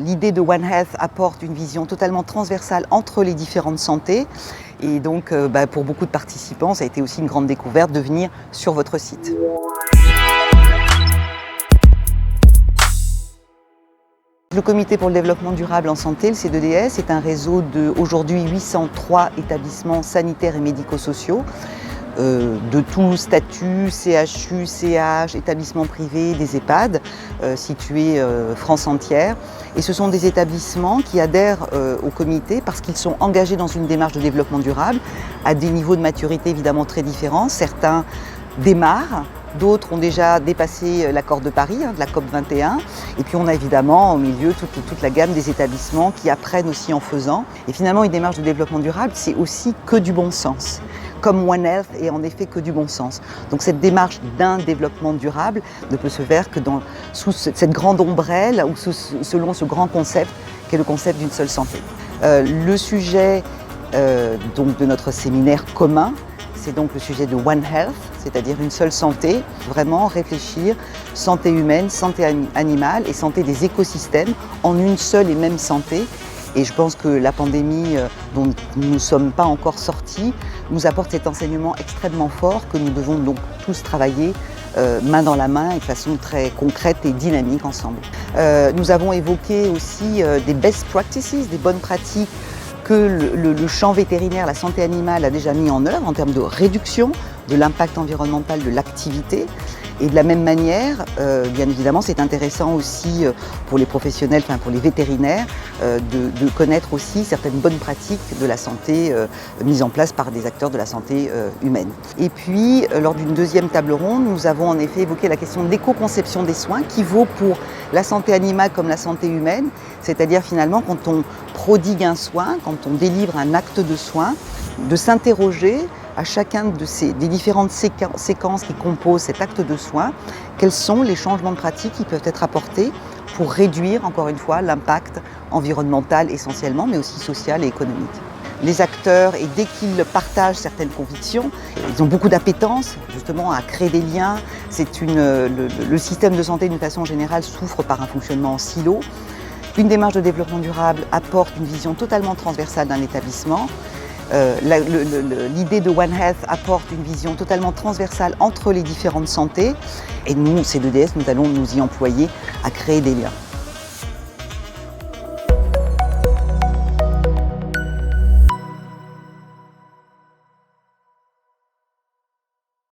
L'idée de One Health apporte une vision totalement transversale entre les différentes santé. Et donc, pour beaucoup de participants, ça a été aussi une grande découverte de venir sur votre site. Le Comité pour le développement durable en santé, le C2DS, est un réseau de aujourd'hui 803 établissements sanitaires et médico-sociaux de tout statut, CHU, CH, établissements privés, des EHPAD, situés France entière. Et ce sont des établissements qui adhèrent au comité parce qu'ils sont engagés dans une démarche de développement durable à des niveaux de maturité évidemment très différents. Certains démarrent, d'autres ont déjà dépassé l'accord de Paris, de la COP 21. Et puis on a évidemment au milieu toute la gamme des établissements qui apprennent aussi en faisant. Et finalement, une démarche de développement durable, c'est aussi que du bon sens. Comme One Health est en effet que du bon sens. Donc cette démarche d'un développement durable ne peut se faire que sous cette grande ombrelle ou selon ce grand concept qu'est le concept d'une seule santé. Le sujet donc de notre séminaire commun, c'est donc le sujet de One Health, c'est-à-dire une seule santé, vraiment réfléchir santé humaine, santé animale et santé des écosystèmes en une seule et même santé. Et je pense que la pandémie dont nous ne sommes pas encore sortis nous apporte cet enseignement extrêmement fort que nous devons donc tous travailler main dans la main et de façon très concrète et dynamique ensemble. Nous avons évoqué aussi des best practices, des bonnes pratiques que le champ vétérinaire, la santé animale a déjà mis en œuvre en termes de réduction de l'impact environnemental de l'activité. Et de la même manière, bien évidemment, c'est intéressant aussi pour les professionnels, pour les vétérinaires, de connaître aussi certaines bonnes pratiques de la santé mises en place par des acteurs de la santé humaine. Et puis, lors d'une deuxième table ronde, nous avons en effet évoqué la question de l'éco-conception des soins qui vaut pour la santé animale comme la santé humaine, c'est-à-dire finalement quand on prodigue un soin, quand on délivre un acte de soin, de s'interroger à chacun des différentes séquences qui composent cet acte de soin, quels sont les changements de pratique qui peuvent être apportés pour réduire, encore une fois, l'impact environnemental essentiellement, mais aussi social et économique. Les acteurs, et dès qu'ils partagent certaines convictions, ils ont beaucoup d'appétence justement à créer des liens. Le système de santé d'une façon générale souffre par un fonctionnement en silo. Une démarche de développement durable apporte une vision totalement transversale d'un établissement. L'idée de One Health apporte une vision totalement transversale entre les différentes santé et nous, C2DS, nous allons nous y employer à créer des liens.